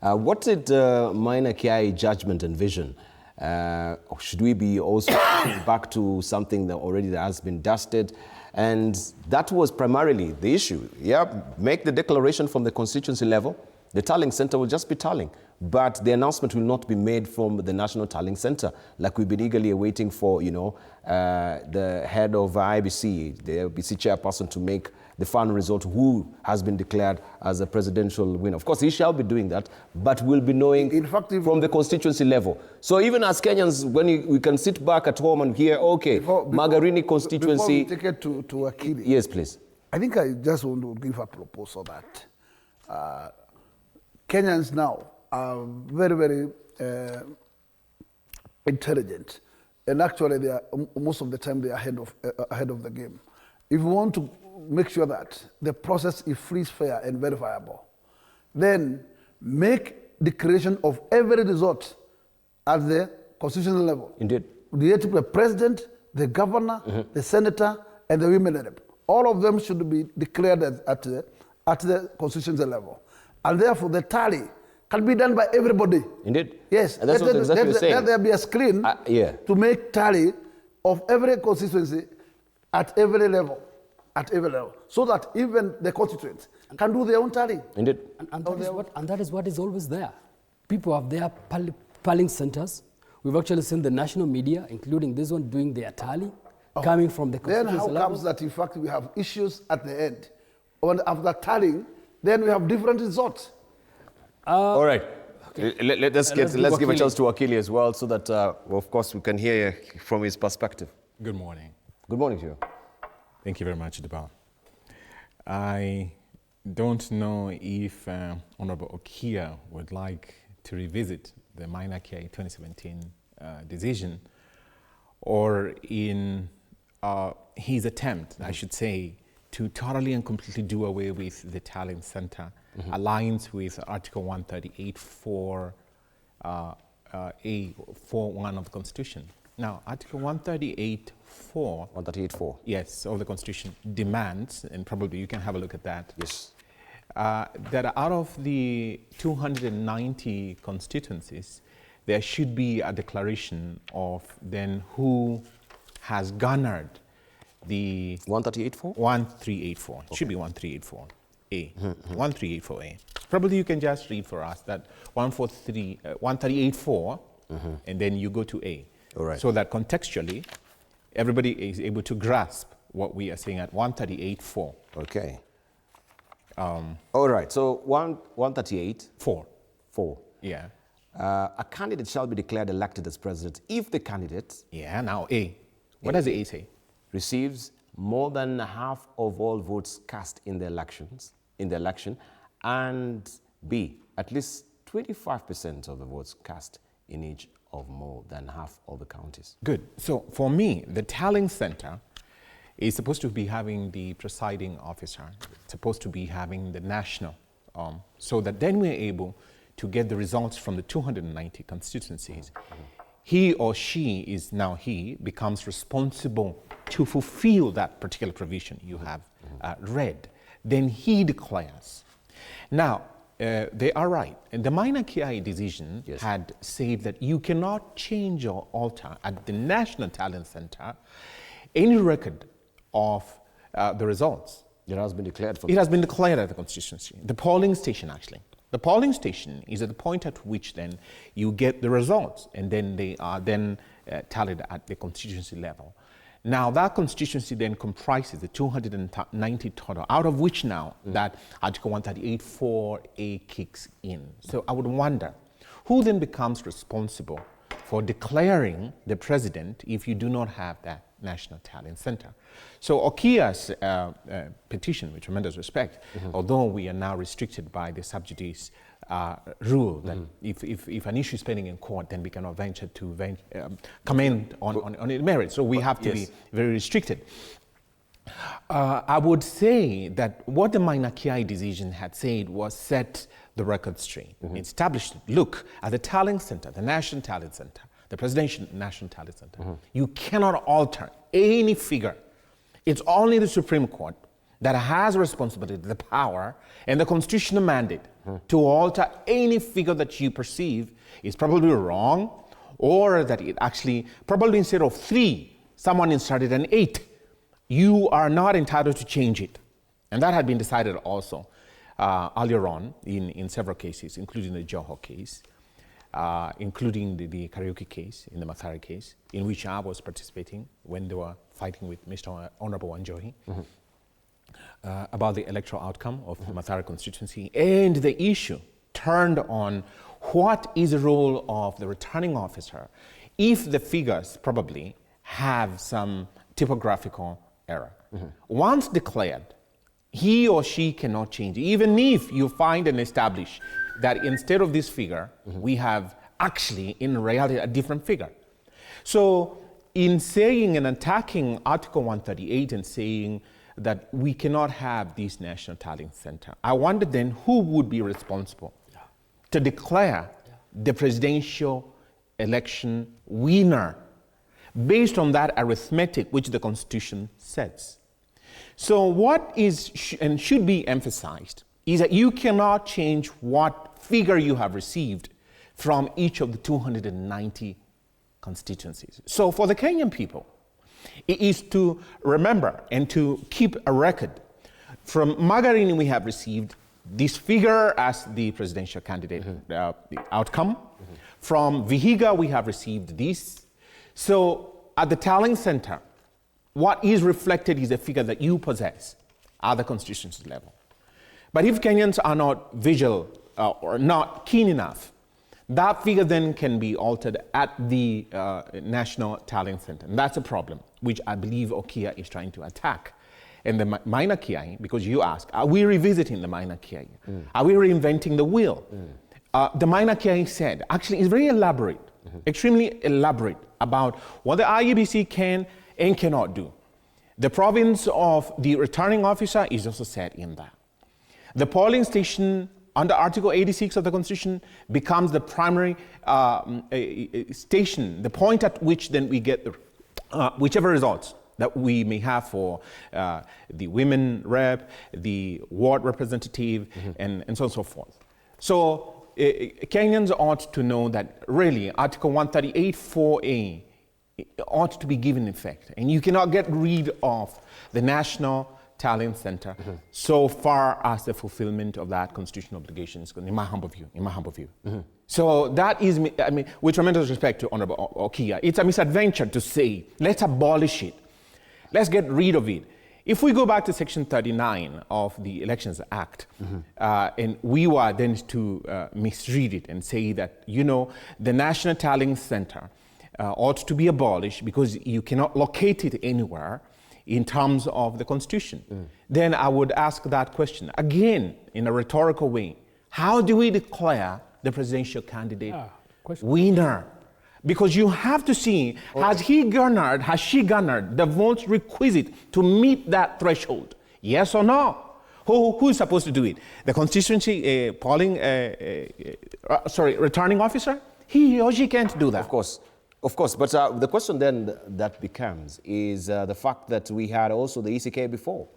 What did Maina Kiai judgment envision? Should we be also back to something that already has been dusted? And that was primarily the issue. Yeah, make the declaration from the constituency level. The tallying center will just be tallying, but the announcement will not be made from the National Tallying Center, like we've been eagerly awaiting for, the head of IBC, the IBC chairperson, to make the final result, who has been declared as a presidential winner. Of course, he shall be doing that, but we'll be knowing from the constituency level. So even as Kenyans, when we can sit back at home and hear, okay, Magarini constituency. Before we take it to Akili. Yes, please. I think I just want to give a proposal that Kenyans now are very, very intelligent, and actually they are, most of the time they are ahead of the game. If we want to make sure that the process is free, fair, and verifiable, then make declaration of every result at the constitutional level. Indeed. The president, the governor, the senator, and the women rep. All of them should be declared at the constitutional level. And therefore, the tally can be done by everybody. Indeed. Yes. And that's what exactly you're saying. Let there be a screen to make tally of every constituency at every level. So that even the constituents can do their own tally. Indeed. And that is what is always there. People have their tallying centers. We've actually seen the national media, including this one, doing their tally, coming from the constituency level. Then how comes that, in fact, we have issues at the end? And after tallying, then we have different results. All right. Okay. Let's give a chance to Akili as well, so that, of course, we can hear from his perspective. Good morning. Good morning to you. Thank you very much, Deba. I don't know if Honourable Okiya would like to revisit the Maina Kiai 2017 decision, or in his attempt, I should say, to totally and completely do away with the tallying center, aligns with Article 138(4) A(4)(1) of the Constitution. Now, Article 138(4), yes, of the Constitution demands, and probably you can have a look at that, yes, that out of the 290 constituencies, there should be a declaration of then who has garnered the 138(4). 138(4). It should be 138(4)A. 138(4)A. Probably you can just read for us that 138(4), and then you go to A. All right. So that contextually, everybody is able to grasp what we are saying at 138(4). Okay. All right. So 138(4). Yeah. A candidate shall be declared elected as president if the candidate. Yeah. Now A. What does the A say? Receives more than half of all votes cast in the election, and B, at least 25% of the votes cast in each of more than half of the counties. Good. So for me, the tallying center is supposed to be having the presiding officer, it's supposed to be having the national, so that then we're able to get the results from the 290 constituencies. He or she is now, he becomes responsible to fulfill that particular provision you have read. Then he declares. Now, they are right. And the Maina Kiai decision had said that you cannot change or alter at the National Talent Center any record of the results. It has been declared for. It has been declared at the constituency. The polling station, actually. The polling station is at the point at which then you get the results, and then they are then tallied at the constituency level. Now that constituency then comprises the 290 total, out of which now that Article 138(4)A kicks in. So I would wonder, who then becomes responsible for declaring the president if you do not have that National Talent Center? So Okiya's petition, with tremendous respect, although we are now restricted by the sub judice rule that if an issue is pending in court, then we cannot venture to comment on its merits. So we have to be very restricted. I would say that what the Maina Kiai decision had said was set the record straight. It established, look, at the Tallying Center, the National Talent Center, the Presidential National Talent Center, you cannot alter any figure. It's only the Supreme Court that has responsibility, the power, and the constitutional mandate to alter any figure that you perceive is probably wrong, or that it actually, probably instead of 3, someone inserted an 8. You are not entitled to change it. And that had been decided also earlier on in several cases, including the Joho case, including the karaoke case, in the Mathare case, in which I was participating when they were fighting with Mr. Honourable Wanjohi about the electoral outcome of the Mathare constituency. And the issue turned on what is the role of the returning officer if the figures probably have some typographical error. Once declared, he or she cannot change it, even if you find and establish that instead of this figure, we have actually, in reality, a different figure. So in saying and attacking Article 138 and saying that we cannot have this National Tallying Center, I wondered then who would be responsible to declare the presidential election winner based on that arithmetic which the Constitution sets. So what is and should be emphasized is that you cannot change what figure you have received from each of the 290 constituencies. So for the Kenyan people, it is to remember and to keep a record. From Magarini, we have received this figure as the presidential candidate the outcome. From Vihiga, we have received this. So at the Tallying Center, what is reflected is a figure that you possess at the constituency level. But if Kenyans are not visual or not keen enough, that figure then can be altered at the National Tallying Center. And that's a problem, which I believe Okiya is trying to attack. And the minor Kiai, because you ask, are we revisiting the minor Kiai? Are we reinventing the wheel? The minor Kiai said, actually, it's very elaborate, extremely elaborate about what the IEBC can and cannot do. The province of the returning officer is also set in that. The polling station under Article 86 of the Constitution becomes the primary station, the point at which then we get the, whichever results that we may have for the women rep, the ward representative, and so on and so forth. So Kenyans ought to know that really Article 138(4)(a) ought to be given effect, and you cannot get rid of the National Tallying Center so far as the fulfillment of that constitutional obligation is concerned, in my humble view. So that is, I mean, with tremendous respect to Honourable Okiya, it's a misadventure to say, let's abolish it, let's get rid of it. If we go back to Section 39 of the Elections Act, and we were then to misread it and say that, you know, the National Tallying Center ought to be abolished because you cannot locate it anywhere in terms of the Constitution, then I would ask that question again in a rhetorical way. How do we declare the presidential candidate winner? Because you have to see, has she garnered the votes requisite to meet that threshold? Yes or no? Who is supposed to do it? The constituency returning officer? He or she can't do that. Of course, but the question then that becomes is the fact that we had also the ECK before.